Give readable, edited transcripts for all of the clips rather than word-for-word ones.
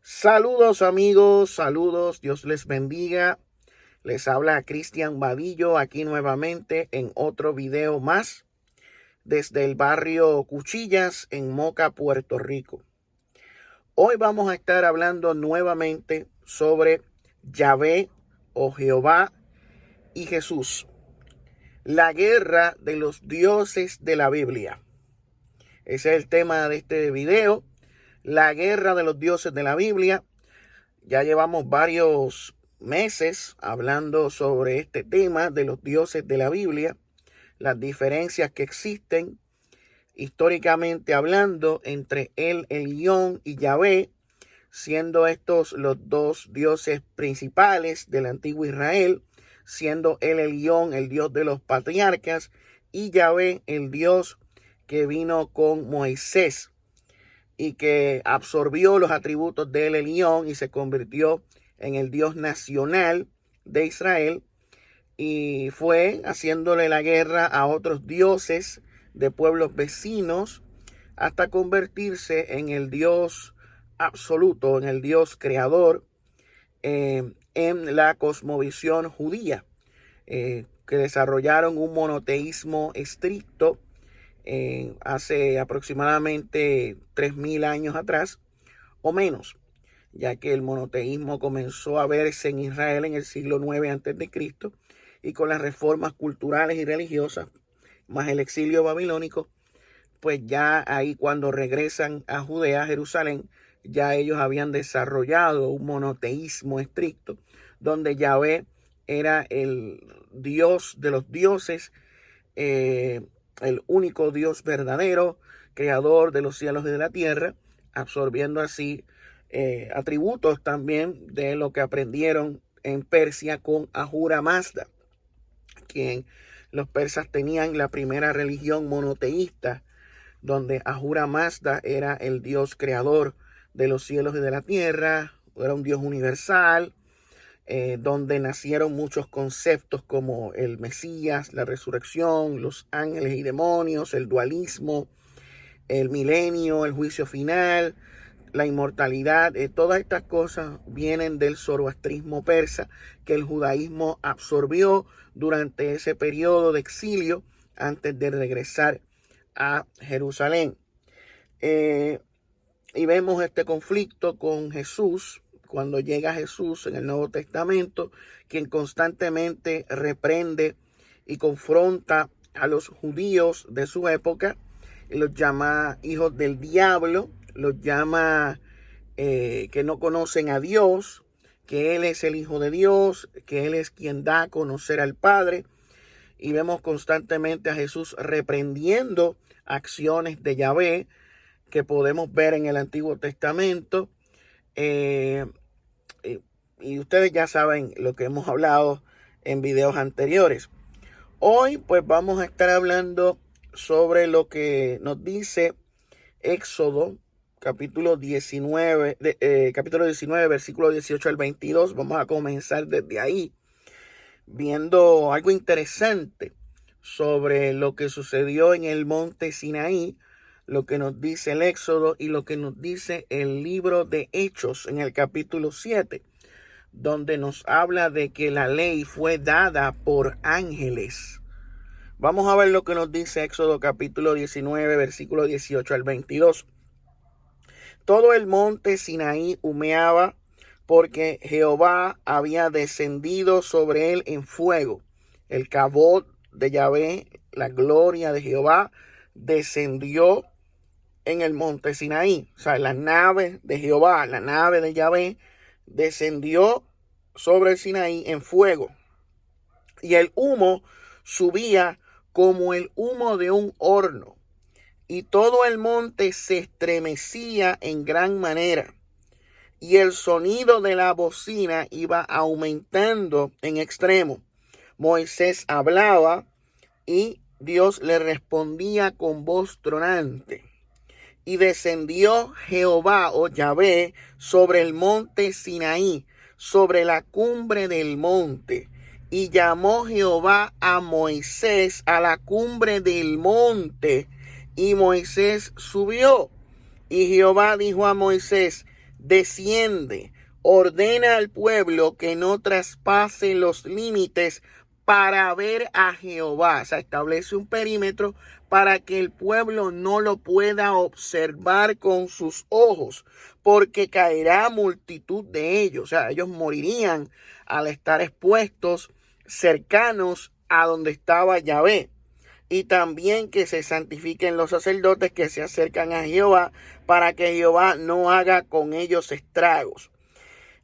Saludos amigos, saludos, Dios les bendiga. Les habla Cristian Vadillo aquí nuevamente en otro video más desde el barrio Cuchillas en Moca, Puerto Rico. Hoy vamos a estar hablando nuevamente sobre Yahvé o Jehová y Jesús. La guerra de los dioses de la Biblia. Ese es el tema de este video. La guerra de los dioses de la Biblia. Ya llevamos varios meses hablando sobre este tema de los dioses de la Biblia, las diferencias que existen históricamente hablando entre El Elyon y Yahvé, siendo estos los dos dioses principales del antiguo Israel, siendo El Elyon el dios de los patriarcas y Yahvé el dios que vino con Moisés y que absorbió los atributos del Elyon y se convirtió en el Dios nacional de Israel, y fue haciéndole la guerra a otros dioses de pueblos vecinos hasta convertirse en el Dios absoluto, en el Dios creador, en la cosmovisión judía, que desarrollaron un monoteísmo estricto hace aproximadamente 3000 años atrás o menos, ya que el monoteísmo comenzó a verse en Israel en el siglo IX a.C. y con las reformas culturales y religiosas, más el exilio babilónico, pues ya ahí cuando regresan a Judea, a Jerusalén, ya ellos habían desarrollado un monoteísmo estricto, donde Yahvé era el Dios de los dioses, el único Dios verdadero, creador de los cielos y de la tierra, absorbiendo así atributos también de lo que aprendieron en Persia con Ahura Mazda, quien los persas tenían la primera religión monoteísta, donde Ahura Mazda era el Dios creador de los cielos y de la tierra, era un Dios universal, donde nacieron muchos conceptos como el Mesías, la resurrección, los ángeles y demonios, el dualismo, el milenio, el juicio final, la inmortalidad. Todas estas cosas vienen del zoroastrismo persa que el judaísmo absorbió durante ese periodo de exilio antes de regresar a Jerusalén. Y vemos este conflicto con Jesús, cuando llega Jesús en el Nuevo Testamento, quien constantemente reprende y confronta a los judíos de su época, y los llama hijos del diablo, los llama que no conocen a Dios, que Él es el Hijo de Dios, que Él es quien da a conocer al Padre. Y vemos constantemente a Jesús reprendiendo acciones de Yahvé que podemos ver en el Antiguo Testamento. Y ustedes ya saben lo que hemos hablado en videos anteriores. Hoy pues vamos a estar hablando sobre lo que nos dice Éxodo capítulo 19, versículo 18 al 22. Vamos a comenzar desde ahí, viendo algo interesante sobre lo que sucedió en el monte Sinaí, lo que nos dice el Éxodo y lo que nos dice el libro de Hechos en el capítulo 7, donde nos habla de que la ley fue dada por ángeles. Vamos a ver lo que nos dice Éxodo capítulo 19, versículo 18 al 22. Todo el monte Sinaí humeaba porque Jehová había descendido sobre él en fuego. El cabod de Yahvé, la gloria de Jehová, descendió en el monte Sinaí. O sea, la nave de Jehová, la nave de Yahvé, descendió sobre el Sinaí en fuego. Y el humo subía como el humo de un horno. Y todo el monte se estremecía en gran manera. Y el sonido de la bocina iba aumentando en extremo. Moisés hablaba y Dios le respondía con voz tronante. Y descendió Jehová o Yahvé sobre el monte Sinaí, sobre la cumbre del monte. Y llamó Jehová a Moisés a la cumbre del monte. Y Moisés subió. Y Jehová dijo a Moisés: desciende, ordena al pueblo que no traspase los límites para ver a Jehová. O sea, establece un perímetro para que el pueblo no lo pueda observar con sus ojos, porque caerá multitud de ellos. O sea, ellos morirían al estar expuestos cercanos a donde estaba Yahvé. Y también que se santifiquen los sacerdotes que se acercan a Jehová, para que Jehová no haga con ellos estragos.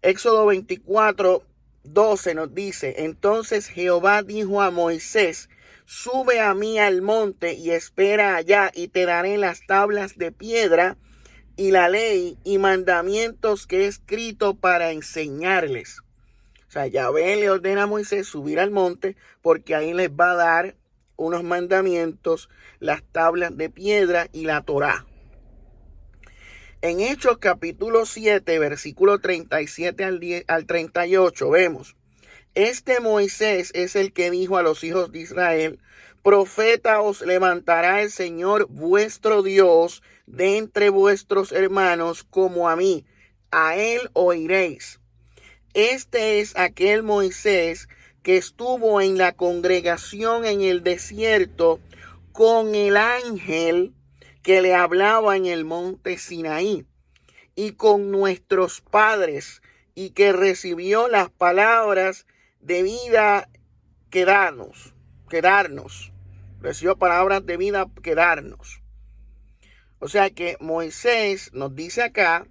Éxodo 24:12 nos dice: entonces Jehová dijo a Moisés: sube a mí al monte y espera allá, y te daré las tablas de piedra y la ley y mandamientos que he escrito para enseñarles. O sea, Yahvé le ordena a Moisés subir al monte, porque ahí les va a dar unos mandamientos, las tablas de piedra y la Torá. En Hechos capítulo 7, versículo 37 al 38, vemos: este Moisés es el que dijo a los hijos de Israel: profeta os levantará el Señor vuestro Dios de entre vuestros hermanos como a mí, a él oiréis. Este es aquel Moisés que estuvo en la congregación en el desierto con el ángel que le hablaba en el monte Sinaí, y con nuestros padres, y que recibió las palabras de vida que darnos. Recibió palabras de vida que darnos. O sea que Moisés nos dice acá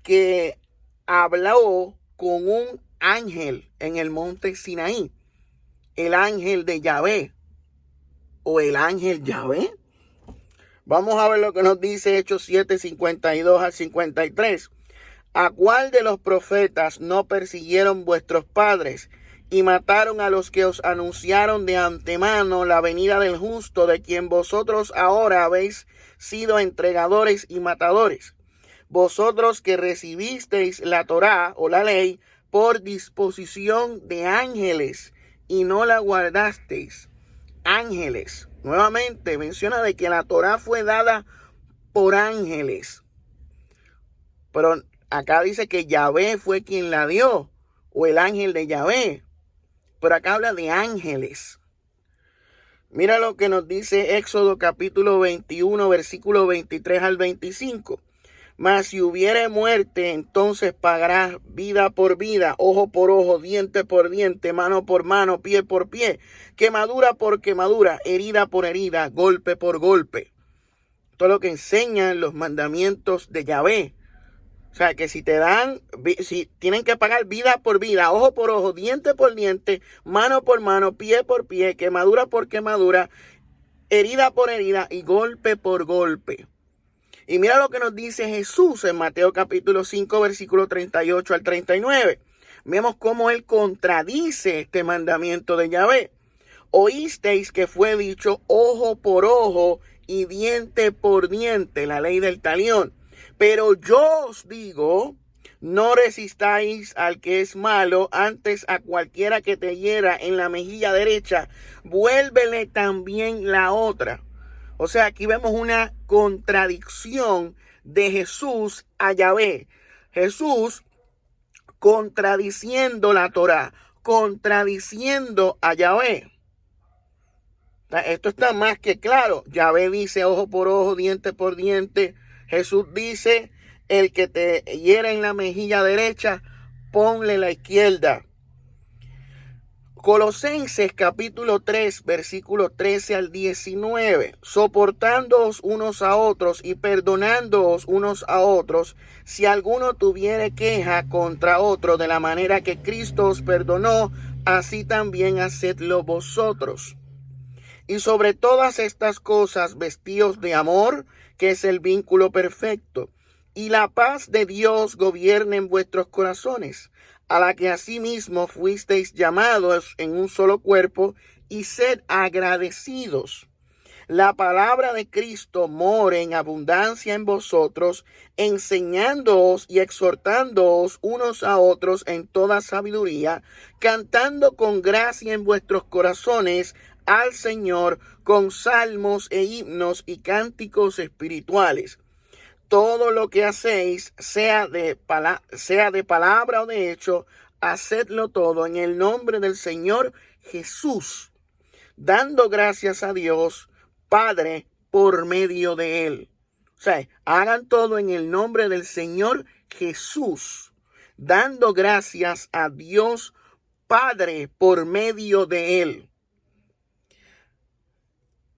que habló con un ángel en el monte Sinaí, el ángel de Yahvé, o el ángel Yahvé. Vamos a ver lo que nos dice Hechos 7, 52 al 53. ¿A cuál de los profetas no persiguieron vuestros padres y mataron a los que os anunciaron de antemano la venida del justo, de quien vosotros ahora habéis sido entregadores y matadores? Vosotros que recibisteis la Torá o la ley por disposición de ángeles y no la guardasteis. Ángeles. Nuevamente menciona de que la Torá fue dada por ángeles. Pero acá dice que Yahvé fue quien la dio, o el ángel de Yahvé. Pero acá habla de ángeles. Mira lo que nos dice Éxodo capítulo 21, versículo 23 al 25. Mas si hubiere muerte, entonces pagarás vida por vida, ojo por ojo, diente por diente, mano por mano, pie por pie, quemadura por quemadura, herida por herida, golpe por golpe. Todo lo que enseñan los mandamientos de Yahvé. O sea, que si tienen que pagar vida por vida, ojo por ojo, diente por diente, mano por mano, pie por pie, quemadura por quemadura, herida por herida y golpe por golpe. Y mira lo que nos dice Jesús en Mateo capítulo 5, versículo 38 al 39. Vemos cómo él contradice este mandamiento de Yahvé. Oísteis que fue dicho ojo por ojo y diente por diente, la ley del talión. Pero yo os digo, no resistáis al que es malo, antes a cualquiera que te hiera en la mejilla derecha, vuélvele también la otra. O sea, aquí vemos una contradicción de Jesús a Yahvé. Jesús contradiciendo la Torá, contradiciendo a Yahvé. Esto está más que claro. Yahvé dice ojo por ojo, diente por diente. Jesús dice, el que te hiera en la mejilla derecha, ponle la izquierda. Colosenses capítulo 3, versículo 13 al 19. Soportándoos unos a otros y perdonándoos unos a otros, si alguno tuviere queja contra otro, de la manera que Cristo os perdonó, así también hacedlo vosotros. Y sobre todas estas cosas vestíos de amor, que es el vínculo perfecto, y la paz de Dios gobierne en vuestros corazones, a la que asimismo fuisteis llamados en un solo cuerpo, y sed agradecidos. La palabra de Cristo more en abundancia en vosotros, enseñándoos y exhortándoos unos a otros en toda sabiduría, cantando con gracia en vuestros corazones al Señor con salmos e himnos y cánticos espirituales, todo lo que hacéis, sea de palabra o de hecho, hacedlo todo en el nombre del Señor Jesús, dando gracias a Dios Padre por medio de él. O sea, hagan todo en el nombre del Señor Jesús, dando gracias a Dios Padre por medio de él.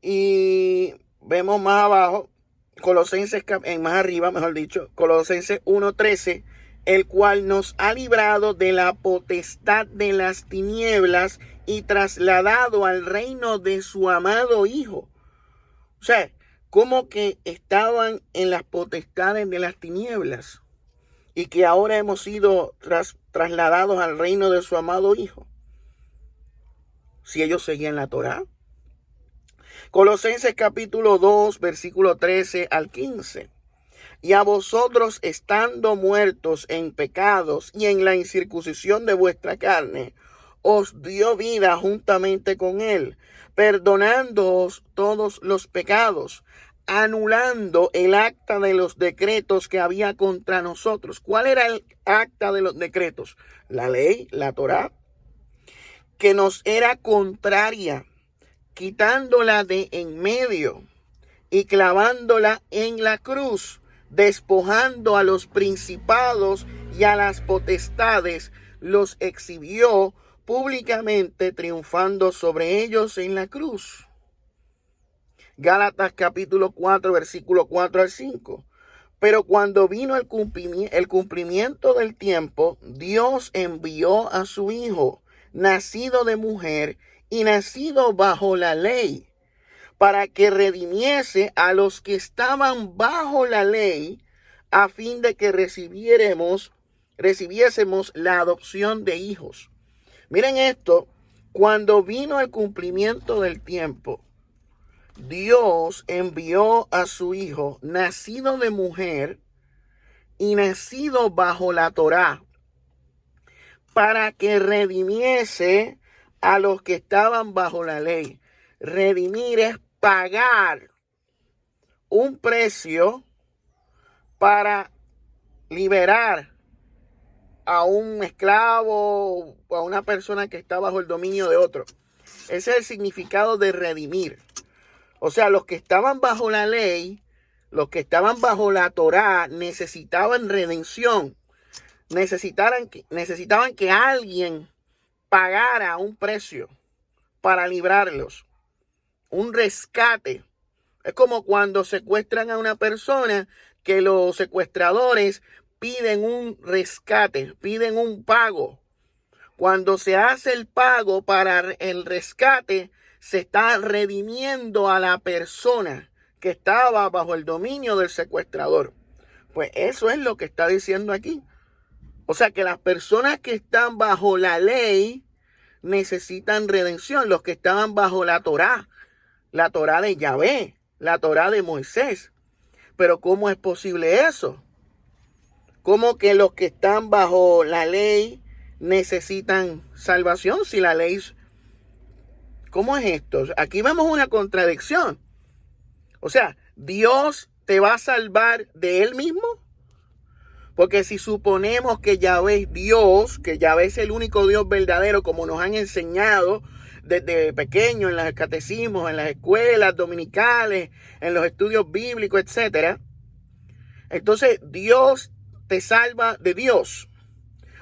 Y vemos más abajo, Colosenses, más arriba, mejor dicho, Colosenses 1:13, el cual nos ha librado de la potestad de las tinieblas y trasladado al reino de su amado Hijo. O sea, como que estaban en las potestades de las tinieblas y que ahora hemos sido trasladados al reino de su amado Hijo. Si ellos seguían la Torá. Colosenses capítulo 2, versículo 13 al 15. Y a vosotros, estando muertos en pecados y en la incircuncisión de vuestra carne, os dio vida juntamente con él, perdonándoos todos los pecados, anulando el acta de los decretos que había contra nosotros. ¿Cuál era el acta de los decretos? La ley, la Torá, que nos era contraria, quitándola de en medio y clavándola en la cruz, despojando a los principados y a las potestades, los exhibió públicamente, triunfando sobre ellos en la cruz. Gálatas capítulo 4, versículo 4 al 5. Pero cuando vino el cumplimiento del tiempo, Dios envió a su Hijo, nacido de mujer y nacido bajo la ley, para que redimiese a los que estaban bajo la ley, a fin de que recibiésemos la adopción de hijos. Miren esto, cuando vino el cumplimiento del tiempo, Dios envió a su Hijo, nacido de mujer y nacido bajo la Torá, para que redimiese a los que estaban bajo la ley. Redimir es pagar un precio para liberar a un esclavo o a una persona que está bajo el dominio de otro. Ese es el significado de redimir. O sea, los que estaban bajo la ley, los que estaban bajo la Torá, necesitaban redención. Necesitaban que alguien pagara un precio para librarlos. Un rescate. Es como cuando secuestran a una persona, que los secuestradores piden un rescate, piden un pago. Cuando se hace el pago para el rescate, se está redimiendo a la persona que estaba bajo el dominio del secuestrador. Pues eso es lo que está diciendo aquí. O sea que las personas que están bajo la ley necesitan redención. Los que estaban bajo la Torá de Yahvé, la Torá de Moisés. Pero ¿cómo es posible eso? ¿Cómo que los que están bajo la ley necesitan salvación si la ley... ¿Cómo es esto? Aquí vemos una contradicción. O sea, ¿Dios te va a salvar de él mismo? Porque si suponemos que Yahvé es Dios, que Yahvé es el único Dios verdadero, como nos han enseñado desde pequeños en los catecismos, en las escuelas dominicales, en los estudios bíblicos, etc. Entonces, Dios te salva de Dios.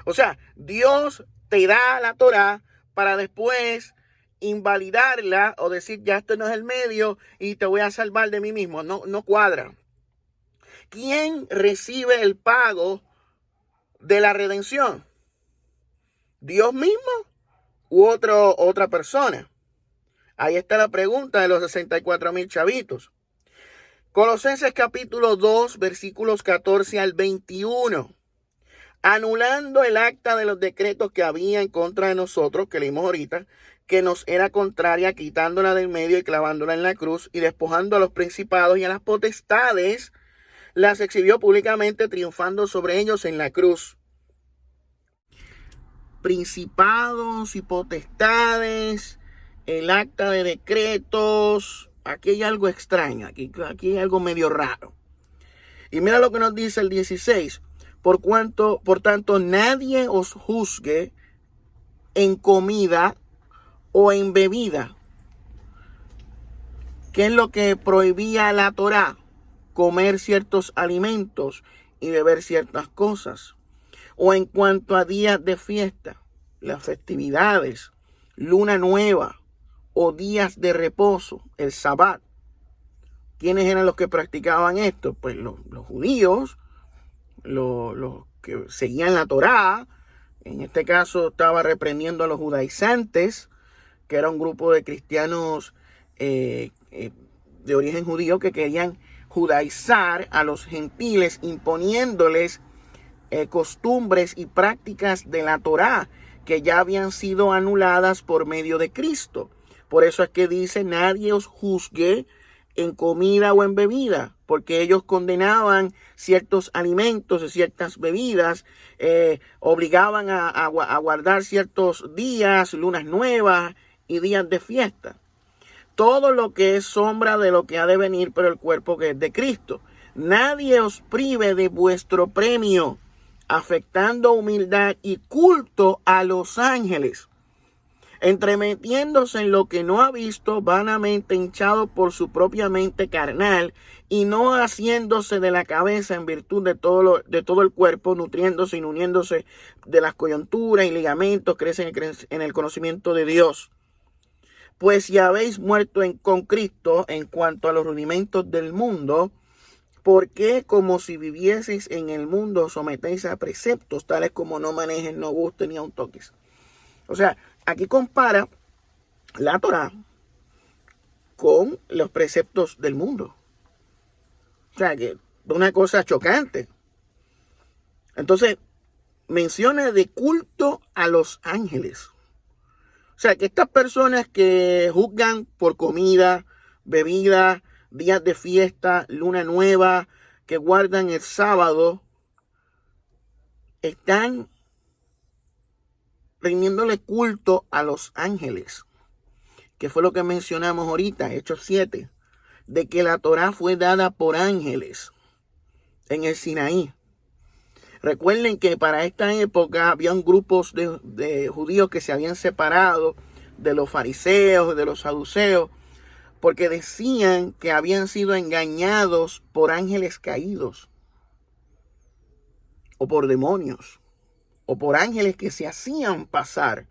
O sea, Dios te da la Torá para después invalidarla o decir, ya esto no es el medio y te voy a salvar de mí mismo. No cuadra. ¿Quién recibe el pago de la redención? ¿Dios mismo u otra persona? Ahí está la pregunta de los 64,000 chavitos. Colosenses capítulo 2, versículos 14 al 21. Anulando el acta de los decretos que había en contra de nosotros, que leímos ahorita, que nos era contraria, quitándola del medio y clavándola en la cruz, y despojando a los principados y a las potestades, las exhibió públicamente, triunfando sobre ellos en la cruz. Principados y potestades, el acta de decretos. Aquí hay algo extraño, aquí hay algo medio raro. Y mira lo que nos dice el 16. Por tanto, nadie os juzgue en comida o en bebida. ¿Qué es lo que prohibía la Torá? Comer ciertos alimentos y beber ciertas cosas. O en cuanto a días de fiesta, las festividades, luna nueva o días de reposo, el Sabbat. ¿Quiénes eran los que practicaban esto? Pues los judíos, los que seguían la Torá. En este caso estaba reprendiendo a los judaizantes, que era un grupo de cristianos de origen judío que querían judaizar a los gentiles, imponiéndoles costumbres y prácticas de la Torá que ya habían sido anuladas por medio de Cristo. Por eso es que dice: nadie os juzgue en comida o en bebida, porque ellos condenaban ciertos alimentos y ciertas bebidas, obligaban a guardar ciertos días, lunas nuevas y días de fiesta. Todo lo que es sombra de lo que ha de venir, pero el cuerpo que es de Cristo. Nadie os prive de vuestro premio, afectando humildad y culto a los ángeles, entremetiéndose en lo que no ha visto, vanamente hinchado por su propia mente carnal, y no haciéndose de la cabeza en virtud de todo el cuerpo, nutriéndose y uniéndose de las coyunturas y ligamentos, crecen en el conocimiento de Dios. Pues si habéis muerto con Cristo en cuanto a los rudimentos del mundo, ¿por qué, como si vivieseis en el mundo, os sometéis a preceptos tales como no manejes, no gustes ni aun toques? O sea, aquí compara la Torá con los preceptos del mundo. O sea, que es una cosa chocante. Entonces, menciona de culto a los ángeles. O sea, que estas personas que juzgan por comida, bebida, días de fiesta, luna nueva, que guardan el sábado, están rindiéndole culto a los ángeles, que fue lo que mencionamos ahorita, Hechos 7, de que la Torá fue dada por ángeles en el Sinaí. Recuerden que para esta época habían grupos de judíos que se habían separado de los fariseos, de los saduceos, porque decían que habían sido engañados por ángeles caídos, o por demonios, o por ángeles que se hacían pasar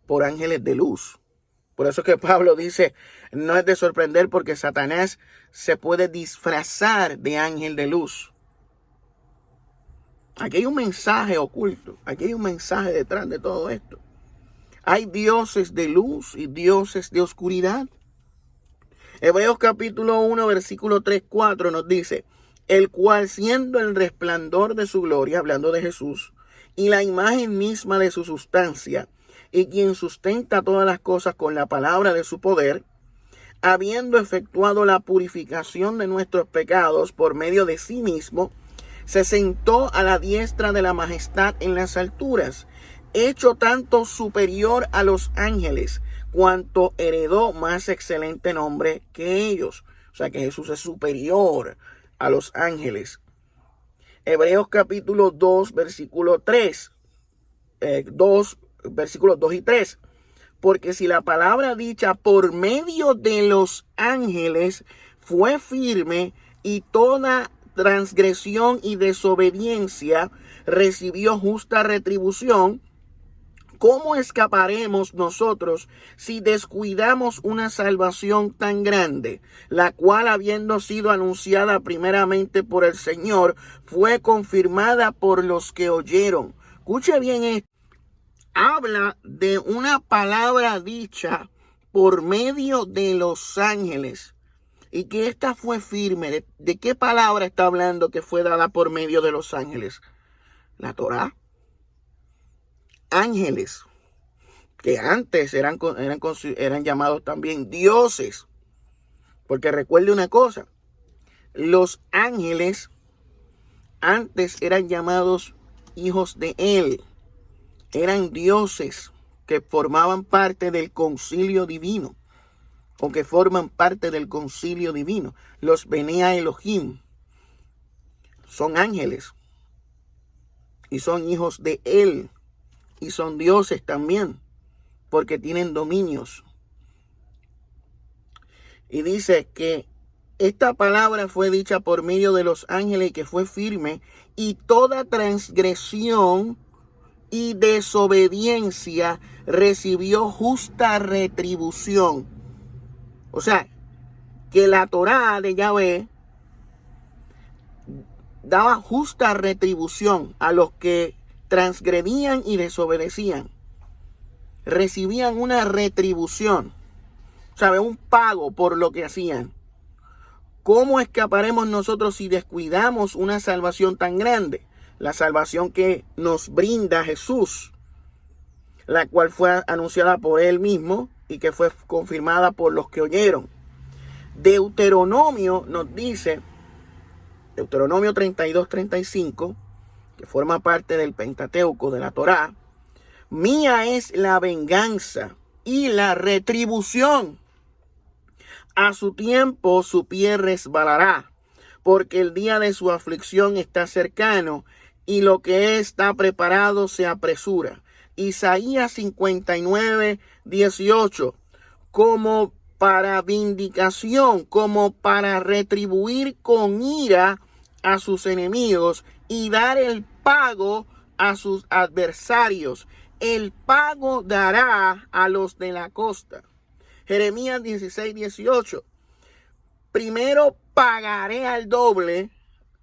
por ángeles de luz. Por eso es que Pablo dice: no es de sorprender, porque Satanás se puede disfrazar de ángel de luz. Aquí hay un mensaje oculto, aquí hay un mensaje detrás de todo esto. Hay dioses de luz y dioses de oscuridad. Hebreos capítulo 1, versículo 3-4 nos dice: el cual, siendo el resplandor de su gloria, hablando de Jesús, y la imagen misma de su sustancia, y quien sustenta todas las cosas con la palabra de su poder, habiendo efectuado la purificación de nuestros pecados por medio de sí mismo, se sentó a la diestra de la majestad en las alturas, hecho tanto superior a los ángeles, cuanto heredó más excelente nombre que ellos. O sea que Jesús es superior a los ángeles. Hebreos capítulo 2, versículo 3. Versículos 2 y 3. Porque si la palabra dicha por medio de los ángeles fue firme, y toda transgresión y desobediencia recibió justa retribución, ¿cómo escaparemos nosotros si descuidamos una salvación tan grande, la cual, habiendo sido anunciada primeramente por el Señor, fue confirmada por los que oyeron? Escuche bien esto. Habla de una palabra dicha por medio de los ángeles, y que esta fue firme. ¿De qué palabra está hablando que fue dada por medio de los ángeles? La Torá. Ángeles, que antes eran llamados también dioses. Porque recuerde una cosa: los ángeles antes eran llamados hijos de él. Eran dioses que formaban parte del concilio divino, o que forman parte del concilio divino, los Benea Elohim. son ángeles y son hijos de Él y son dioses también, porque tienen dominios. Y dice que esta palabra fue dicha por medio de los ángeles y que fue firme, y toda transgresión y desobediencia recibió justa retribución. O sea, que la Torá de Yahvé daba justa retribución a los que transgredían y desobedecían. Recibían una retribución, ¿sabe? Un pago por lo que hacían. ¿Cómo escaparemos nosotros si descuidamos una salvación tan grande? La salvación que nos brinda Jesús, la cual fue anunciada por Él mismo y que fue confirmada por los que oyeron. Deuteronomio nos dice, Deuteronomio 32-35, que forma parte del Pentateuco de la Torá: mía es la venganza y la retribución. A su tiempo su pie resbalará, porque el día de su aflicción está cercano, y lo que está preparado se apresura. Isaías 59-18, como para vindicación, como para retribuir con ira a sus enemigos y dar el pago a sus adversarios. El pago dará a los de la costa. Jeremías 16-18. Primero pagaré al doble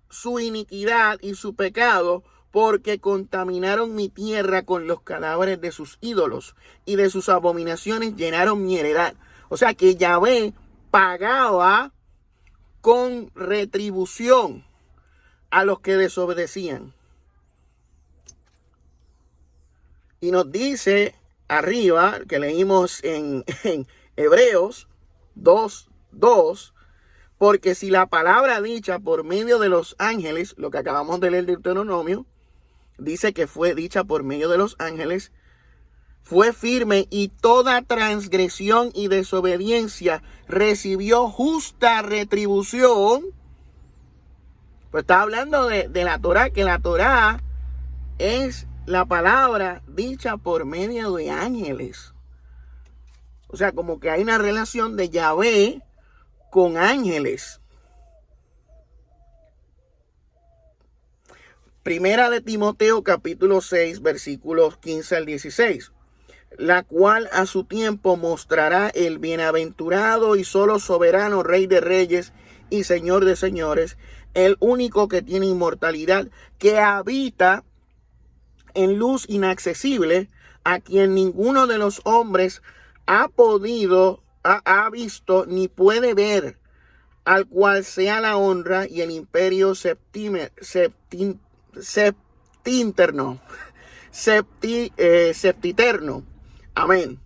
su iniquidad y su pecado, porque contaminaron mi tierra con los cadáveres de sus ídolos, y de sus abominaciones llenaron mi heredad. O sea que Yahvé pagaba con retribución a los que desobedecían. Y nos dice arriba, que leímos en Hebreos 2:2, porque si la palabra dicha por medio de los ángeles, lo que acabamos de leer de Deuteronomio, dice que fue dicha por medio de los ángeles, fue firme, y toda transgresión y desobediencia recibió justa retribución. Pues está hablando de la Torá, que la Torá es la palabra dicha por medio de ángeles. O sea, como que hay una relación de Yahvé con ángeles. Primera de Timoteo capítulo 6 versículos 15-16. La cual a su tiempo mostrará el bienaventurado y solo soberano Rey de reyes y Señor de señores, el único que tiene inmortalidad, que habita en luz inaccesible, a quien ninguno de los hombres ha visto ni puede ver, al cual sea la honra y el imperio septiterno. Amén.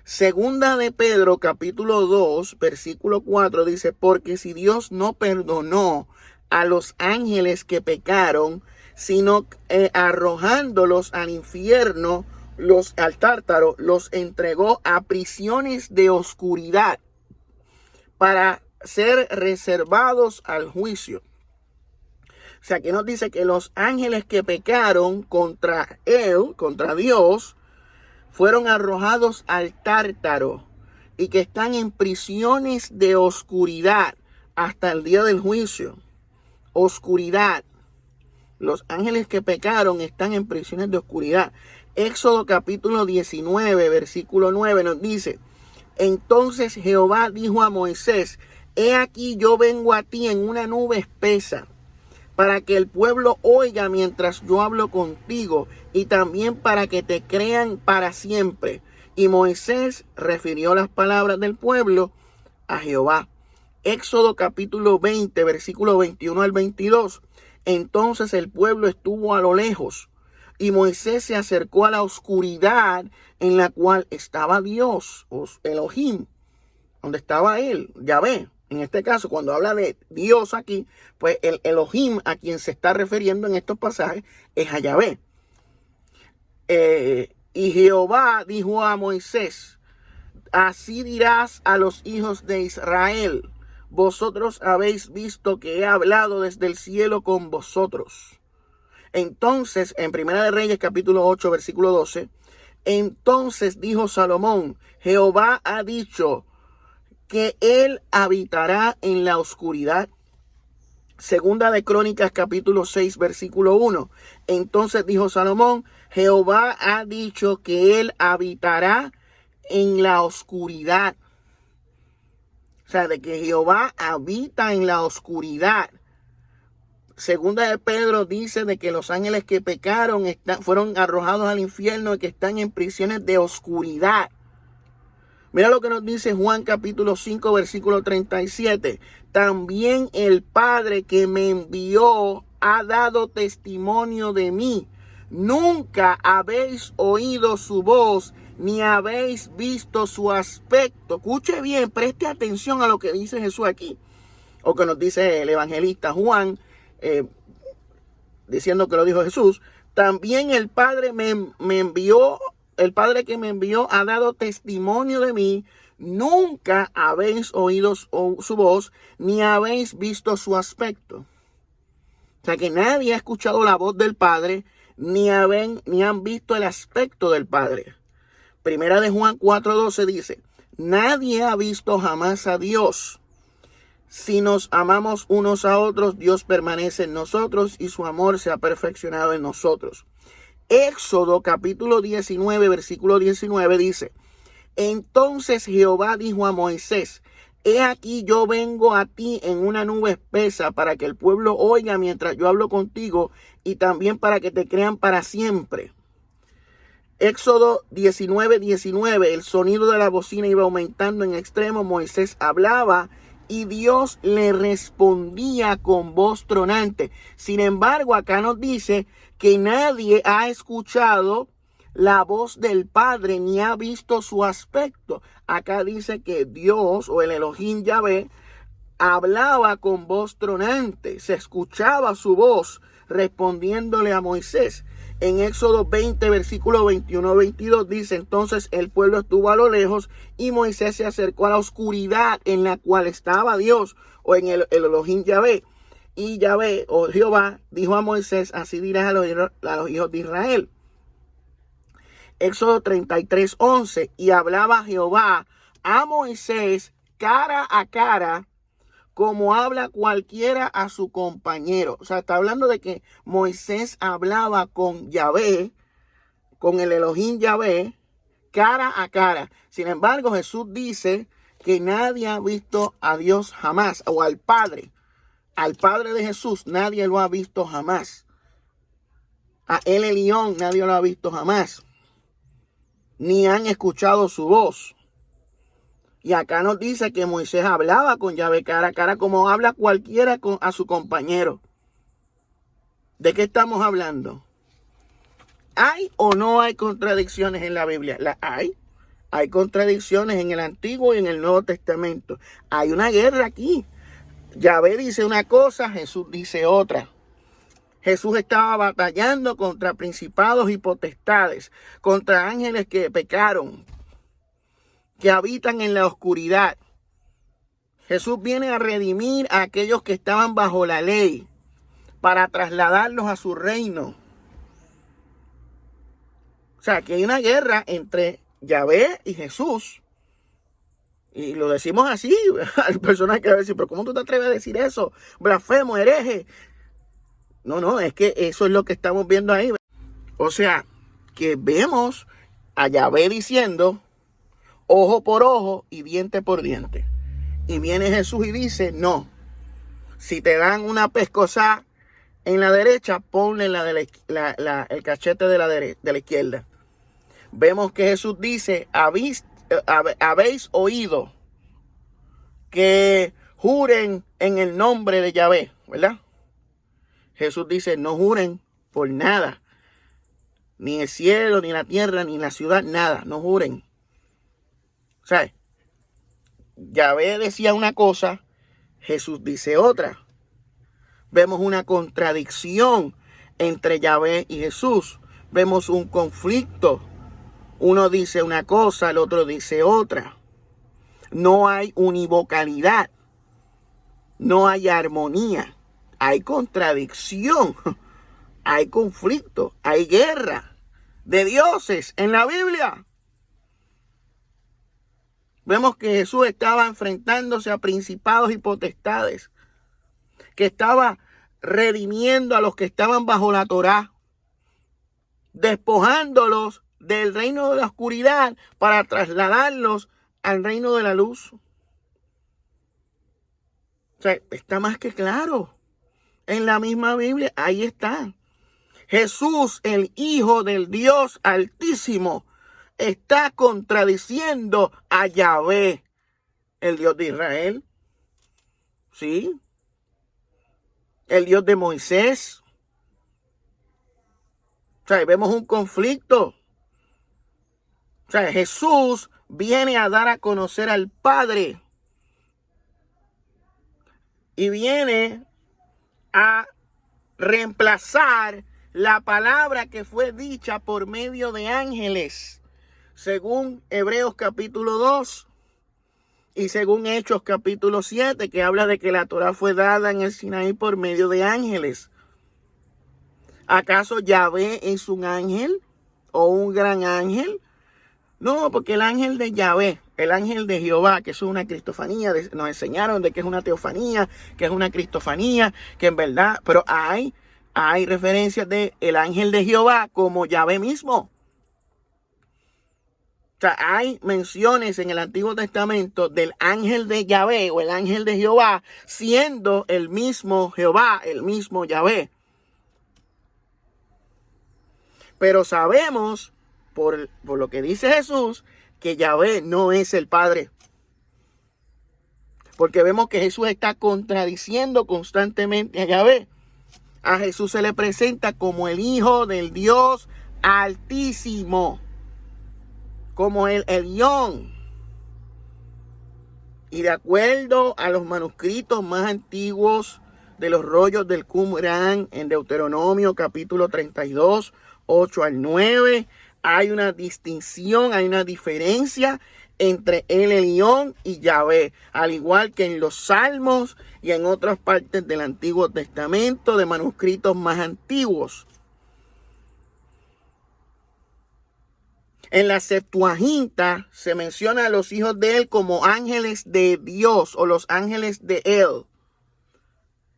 Segunda de Pedro capítulo 2 versículo 4 dice: porque si Dios no perdonó a los ángeles que pecaron, sino arrojándolos al infierno, al tártaro, los entregó a prisiones de oscuridad para ser reservados al juicio. O sea, que nos dice que los ángeles que pecaron contra él, contra Dios, fueron arrojados al tártaro y que están en prisiones de oscuridad hasta el día del juicio. Oscuridad. Los ángeles que pecaron están en prisiones de oscuridad. Éxodo capítulo 19, versículo 9 nos dice: entonces Jehová dijo a Moisés: he aquí yo vengo a ti en una nube espesa, para que el pueblo oiga mientras yo hablo contigo, y también para que te crean para siempre. Y Moisés refirió las palabras del pueblo a Jehová. Éxodo capítulo 20, versículo 21-22. Entonces el pueblo estuvo a lo lejos, y Moisés se acercó a la oscuridad en la cual estaba Dios, Elohim, donde estaba él, Yahvé. En este caso, cuando habla de Dios aquí, pues el Elohim a quien se está refiriendo en estos pasajes es a Yahvé. Y Jehová dijo a Moisés: así dirás a los hijos de Israel: vosotros habéis visto que he hablado desde el cielo con vosotros. Entonces, en Primera de Reyes, capítulo 8, versículo 12, entonces dijo Salomón, Jehová ha dicho que él habitará en la oscuridad. Segunda de Crónicas, capítulo 6, versículo 1. Entonces dijo Salomón, Jehová ha dicho que él habitará en la oscuridad. O sea, de que Jehová habita en la oscuridad. Segunda de Pedro dice de que los ángeles que pecaron fueron arrojados al infierno y que están en prisiones de oscuridad. Mira lo que nos dice Juan capítulo 5, versículo 37. También el Padre que me envió ha dado testimonio de mí. Nunca habéis oído su voz, ni habéis visto su aspecto. Escuche bien, preste atención a lo que dice Jesús aquí. O que nos dice el evangelista Juan, diciendo que lo dijo Jesús. También el Padre me envió. El Padre que me envió ha dado testimonio de mí. Nunca habéis oído su voz, ni habéis visto su aspecto. O sea que nadie ha escuchado la voz del Padre, ni han visto el aspecto del Padre. Primera de Juan 4:12 dice, nadie ha visto jamás a Dios. Si nos amamos unos a otros, Dios permanece en nosotros y su amor se ha perfeccionado en nosotros. Éxodo capítulo 19, versículo 19 dice, entonces Jehová dijo a Moisés, he aquí yo vengo a ti en una nube espesa para que el pueblo oiga mientras yo hablo contigo y también para que te crean para siempre. Éxodo 19, 19, el sonido de la bocina iba aumentando en extremo, Moisés hablaba y Dios le respondía con voz tronante. Sin embargo, acá nos dice que nadie ha escuchado la voz del Padre ni ha visto su aspecto. Acá dice que Dios o el Elohim Yahvé hablaba con voz tronante. Se escuchaba su voz respondiéndole a Moisés. En Éxodo 20, versículo 21-22 dice, entonces el pueblo estuvo a lo lejos y Moisés se acercó a la oscuridad en la cual estaba Dios o en el Elohim Yahvé. Y Yahvé o Jehová dijo a Moisés, así dirás a los hijos de Israel. Éxodo 33:11, y hablaba Jehová a Moisés cara a cara, como habla cualquiera a su compañero. O sea, está hablando de que Moisés hablaba con Yahvé, con el Elohim Yahvé, cara a cara. Sin embargo, Jesús dice que nadie ha visto a Dios jamás, o al Padre. Al Padre de Jesús nadie lo ha visto jamás. A El Elyon nadie lo ha visto jamás. Ni han escuchado su voz. Y acá nos dice que Moisés hablaba con Yahvé cara a cara como habla cualquiera a su compañero. ¿De qué estamos hablando? ¿Hay o no hay contradicciones en la Biblia? Hay. Hay contradicciones en el Antiguo y en el Nuevo Testamento. Hay una guerra aquí. Yahvé dice una cosa, Jesús dice otra. Jesús estaba batallando contra principados y potestades, contra ángeles que pecaron, que habitan en la oscuridad. Jesús viene a redimir a aquellos que estaban bajo la ley para trasladarlos a su reino. O sea, que hay una guerra entre Yahvé y Jesús. Y lo decimos así, al personaje que va a decir, pero ¿cómo tú te atreves a decir eso? Blasfemo, hereje. No, es que eso es lo que estamos viendo ahí. O sea, que vemos a Yahvé diciendo ojo por ojo y diente por diente. Y viene Jesús y dice, no, si te dan una pescosa en la derecha, ponle el cachete de la izquierda. Vemos que Jesús dice, habéis oído que juren en el nombre de Yahvé, ¿verdad? Jesús dice, no juren por nada, ni el cielo, ni la tierra, ni la ciudad, nada, no juren. O sea, Yahvé decía una cosa, Jesús dice otra. Vemos una contradicción entre Yahvé y Jesús. Vemos un conflicto. Uno dice una cosa, el otro dice otra. No hay univocalidad. no hay armonía, hay contradicción, hay conflicto, hay guerra de dioses en la Biblia. Vemos que Jesús estaba enfrentándose a principados y potestades, que estaba redimiendo a los que estaban bajo la Torá, despojándolos del reino de la oscuridad para trasladarlos al reino de la luz. O sea, está más que claro. En la misma Biblia, ahí está. Jesús, el Hijo del Dios Altísimo, está contradiciendo a Yahvé, el Dios de Israel. ¿Sí? El Dios de Moisés. O sea, vemos un conflicto. O sea, Jesús viene a dar a conocer al Padre. Y viene a reemplazar la palabra que fue dicha por medio de ángeles, según Hebreos capítulo 2 y según Hechos capítulo 7, que habla de que la Torá fue dada en el Sinaí por medio de ángeles. ¿Acaso Yahvé es un ángel o un gran ángel? No, porque el ángel de Yahvé, el ángel de Jehová, que es una cristofanía, nos enseñaron de que es una teofanía, que es una cristofanía, que en verdad, pero hay referencias de el ángel de Jehová como Yahvé mismo. O sea, hay menciones en el Antiguo Testamento del ángel de Yahvé o el ángel de Jehová siendo el mismo Jehová, el mismo Yahvé. Pero sabemos, por lo que dice Jesús, que Yahvé no es el Padre. Porque vemos que Jesús está contradiciendo constantemente a Yahvé. A Jesús se le presenta como el Hijo del Dios Altísimo, como el Elión. Y de acuerdo a los manuscritos más antiguos de los rollos del Qumran, en Deuteronomio capítulo 32, 8 al 9, hay una distinción, hay una diferencia entre el Elión y Yahvé, al igual que en los Salmos y en otras partes del Antiguo Testamento de manuscritos más antiguos. En la Septuaginta se menciona a los hijos de él como ángeles de Dios o los ángeles de él.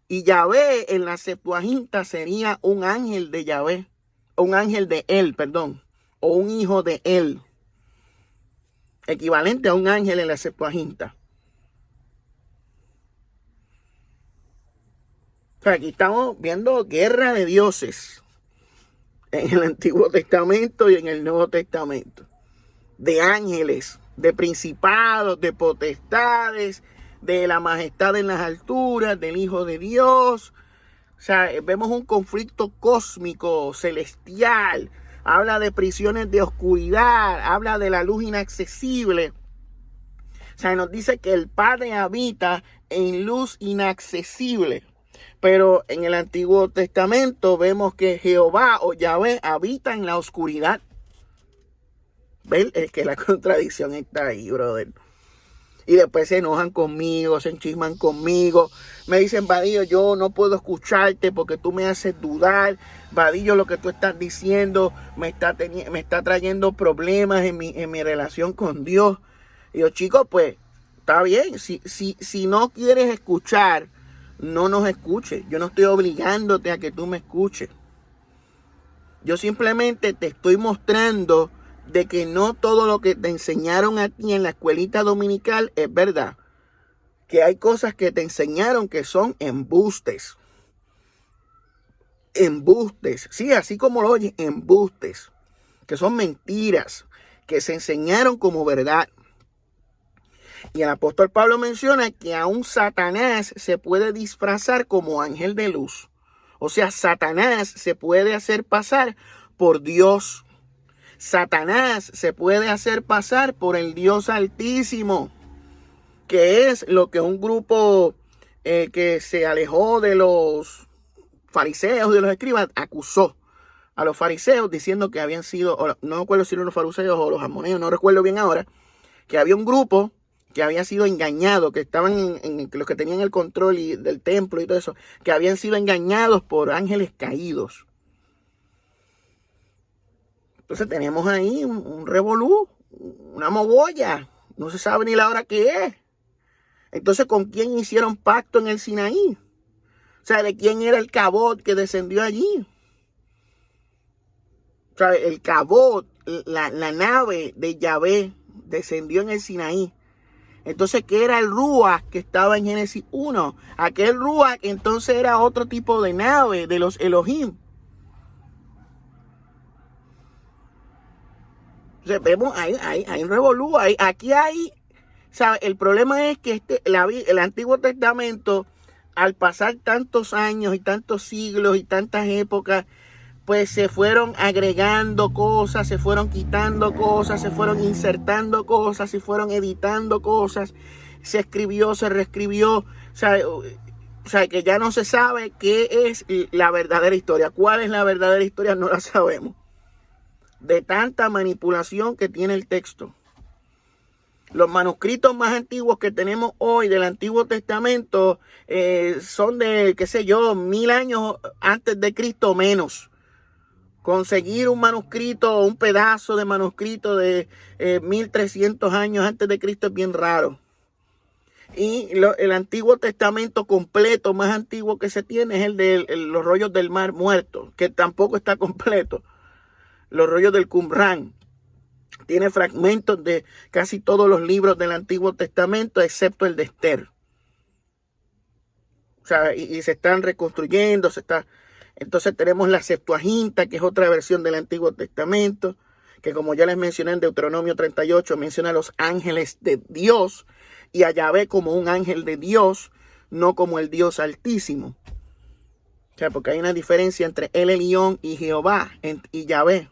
Y Yahvé en la Septuaginta sería un ángel de Yahvé, un ángel de él, perdón, o un hijo de él. Equivalente a un ángel en la Septuaginta. O sea, aquí estamos viendo guerra de dioses en el Antiguo Testamento y en el Nuevo Testamento. De ángeles, de principados, de potestades, de la majestad en las alturas, del Hijo de Dios. O sea, vemos un conflicto cósmico, celestial. Habla de prisiones de oscuridad, habla de la luz inaccesible. O sea, nos dice que el Padre habita en luz inaccesible. Pero en el Antiguo Testamento vemos que Jehová o Yahvé habita en la oscuridad. ¿Ven? Es que la contradicción está ahí, brother. Y después se enojan conmigo, se enchisman conmigo. Me dicen, Vadillo, yo no puedo escucharte porque tú me haces dudar. Vadillo, lo que tú estás diciendo me está trayendo problemas en mi relación con Dios. Y yo, chicos, pues, está bien. Si no quieres escuchar, no nos escuches. Yo no estoy obligándote a que tú me escuches. Yo simplemente te estoy mostrando de que no todo lo que te enseñaron a ti en la escuelita dominical es verdad. Que hay cosas que te enseñaron que son embustes. Embustes. Sí, así como lo oyes, embustes. Que son mentiras. Que se enseñaron como verdad. Y el apóstol Pablo menciona que aún Satanás se puede disfrazar como ángel de luz. O sea, Satanás se puede hacer pasar por Dios. Satanás se puede hacer pasar por el Dios Altísimo, que es lo que un grupo que se alejó de los fariseos, de los escribas, acusó a los fariseos diciendo que habían sido, no recuerdo si eran los fariseos o los amonios, no recuerdo bien ahora, que había un grupo que había sido engañado, que estaban en los que tenían el control del templo y todo eso, que habían sido engañados por ángeles caídos. Entonces tenemos ahí un revolú, una mogolla, no se sabe ni la hora que es. Entonces, ¿con quién hicieron pacto en el Sinaí? O sea, ¿de quién era el cabot que descendió allí? O sea, el cabot, la nave de Yahvé descendió en el Sinaí. Entonces, ¿qué era el Ruach que estaba en Génesis 1? Aquel Ruach entonces era otro tipo de nave de los Elohim. Entonces, vemos, hay un revolú, aquí hay, ¿sabe? El problema es que el Antiguo Testamento, al pasar tantos años y tantos siglos y tantas épocas, pues se fueron agregando cosas, se fueron quitando cosas, se fueron insertando cosas, se fueron editando cosas, se escribió, se reescribió, o sea, que ya no se sabe qué es la verdadera historia. ¿Cuál es la verdadera historia? No la sabemos. De tanta manipulación que tiene el texto. Los manuscritos más antiguos que tenemos hoy del Antiguo Testamento son de, qué sé yo, 1000 años antes de Cristo menos. Conseguir un manuscrito o un pedazo de manuscrito de 1300 años antes de Cristo es bien raro. Y el Antiguo Testamento completo, más antiguo que se tiene, es el de los rollos del Mar Muerto, que tampoco está completo. Los rollos del Qumran. Tiene fragmentos de casi todos los libros del Antiguo Testamento, excepto el de Esther. O sea, y se están reconstruyendo, Entonces tenemos la Septuaginta, que es otra versión del Antiguo Testamento, que como ya les mencioné en Deuteronomio 38, menciona a los ángeles de Dios y a Yahvé como un ángel de Dios, no como el Dios Altísimo. O sea, porque hay una diferencia entre El Elyon y Jehová y Yahvé.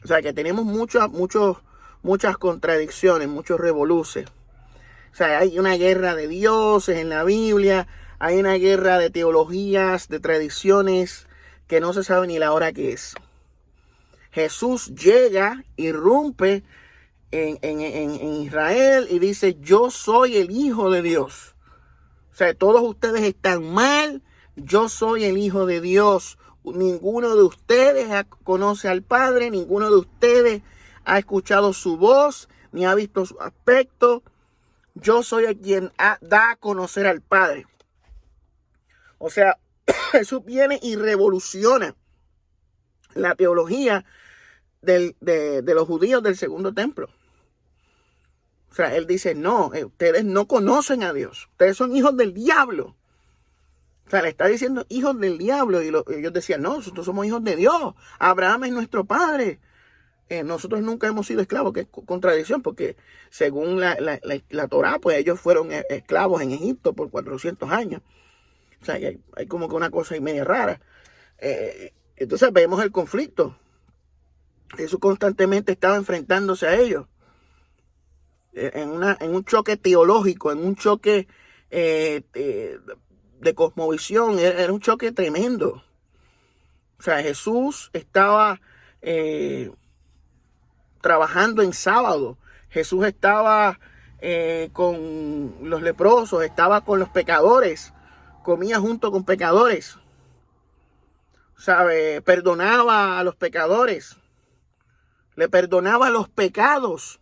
O sea, que tenemos muchas contradicciones, muchos revoluces. O sea, hay una guerra de dioses en la Biblia, hay una guerra de teologías, de tradiciones, que no se sabe ni la hora que es. Jesús llega, irrumpe en Israel y dice, yo soy el Hijo de Dios. O sea, todos ustedes están mal, yo soy el Hijo de Dios. Ninguno de ustedes conoce al Padre, ninguno de ustedes ha escuchado su voz, ni ha visto su aspecto. Yo soy el quien da a conocer al Padre. O sea, Jesús viene y revoluciona la teología de los judíos del segundo templo. O sea, él dice, no, ustedes no conocen a Dios. Ustedes son hijos del diablo. O sea, le está diciendo hijos del diablo. Y ellos decían, no, nosotros somos hijos de Dios. Abraham es nuestro padre. Nosotros nunca hemos sido esclavos, que es contradicción, porque según la Torá, pues ellos fueron esclavos en Egipto por 400 años. O sea, hay como que una cosa y media rara. Entonces vemos el conflicto. Jesús constantemente estaba enfrentándose a ellos. En un choque teológico, en un choque de cosmovisión, era un choque tremendo. O sea, Jesús estaba trabajando en sábado. Jesús estaba con los leprosos, estaba con los pecadores, comía junto con pecadores, ¿sabe? Perdonaba a los pecadores, le perdonaba los pecados.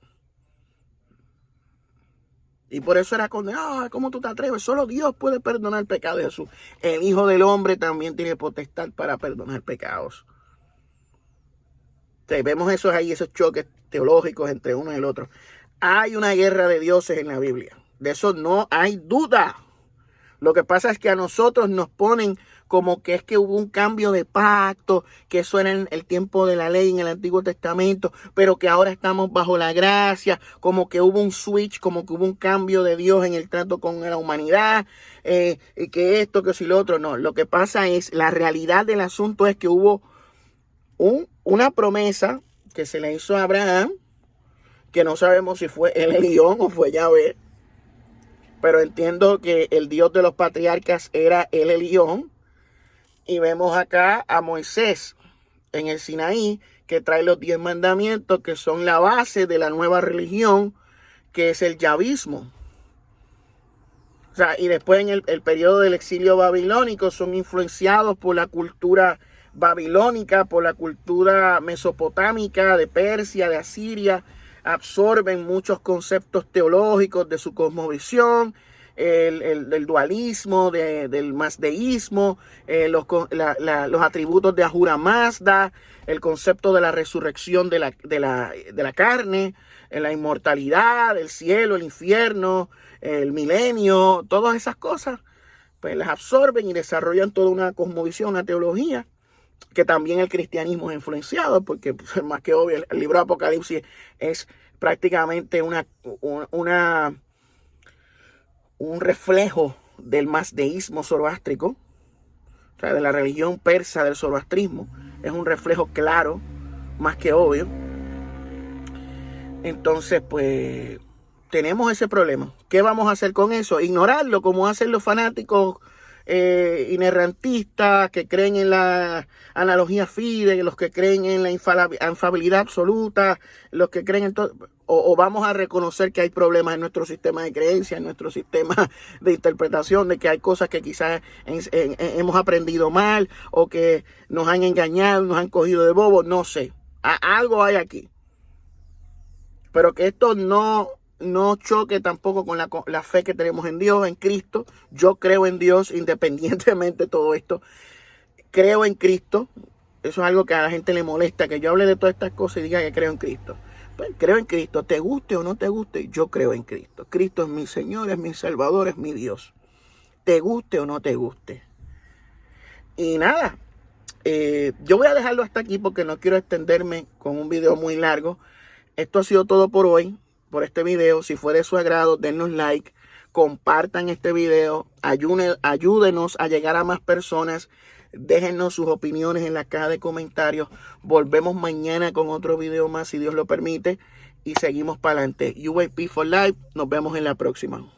Y por eso era condenado. ¿Cómo tú te atreves? Solo Dios puede perdonar el pecado de Jesús. El Hijo del Hombre también tiene potestad para perdonar pecados. Entonces, vemos esos choques teológicos entre uno y el otro. Hay una guerra de dioses en la Biblia. De eso no hay duda. Lo que pasa es que a nosotros nos ponen como que es que hubo un cambio de pacto, que eso era en el tiempo de la ley en el Antiguo Testamento, pero que ahora estamos bajo la gracia, como que hubo un switch, como que hubo un cambio de Dios en el trato con la humanidad, y que esto, que si lo otro. No, lo que pasa es, la realidad del asunto es que hubo una promesa que se le hizo a Abraham, que no sabemos si fue el Elyon o fue Yahvé, pero entiendo que el Dios de los patriarcas era el Elyon. Y vemos acá a Moisés en el Sinaí, que trae los 10 mandamientos, que son la base de la nueva religión que es el yavismo. O sea, y después en el periodo del exilio babilónico son influenciados por la cultura babilónica, por la cultura mesopotámica, de Persia, de Asiria, absorben muchos conceptos teológicos de su cosmovisión, del dualismo, del mazdeísmo, los atributos de Ahura Mazda, el concepto de la resurrección de la carne, la inmortalidad, el cielo, el infierno, el milenio, todas esas cosas, pues las absorben y desarrollan toda una cosmovisión, una teología, que también el cristianismo es influenciado, porque pues, más que obvio, el libro de Apocalipsis es prácticamente un reflejo del mazdeísmo zoroástrico, o sea, de la religión persa del zoroastrismo. Es un reflejo claro, más que obvio. Entonces, pues, tenemos ese problema. ¿Qué vamos a hacer con eso? Ignorarlo, como hacen los fanáticos inerrantistas que creen en la analogía fide, los que creen en la infalibilidad absoluta, los que creen en todo. O vamos a reconocer que hay problemas en nuestro sistema de creencias, en nuestro sistema de interpretación, de que hay cosas que quizás hemos aprendido mal o que nos han engañado, nos han cogido de bobos, no sé. Algo hay aquí. Pero que esto no choque tampoco con la fe que tenemos en Dios, en Cristo. Yo creo en Dios independientemente de todo esto. Creo en Cristo. Eso es algo que a la gente le molesta, que yo hable de todas estas cosas y diga que creo en Cristo. Pues creo en Cristo. Te guste o no te guste, yo creo en Cristo. Cristo es mi Señor, es mi Salvador, es mi Dios. Te guste o no te guste. Y nada, yo voy a dejarlo hasta aquí porque no quiero extenderme con un video muy largo. Esto ha sido todo por hoy, por este video. Si fue de su agrado, dennos like, compartan este video, ayúdenos a llegar a más personas, déjennos sus opiniones en la caja de comentarios. Volvemos mañana con otro video más, si Dios lo permite, y seguimos para adelante. UAP for Life, nos vemos en la próxima.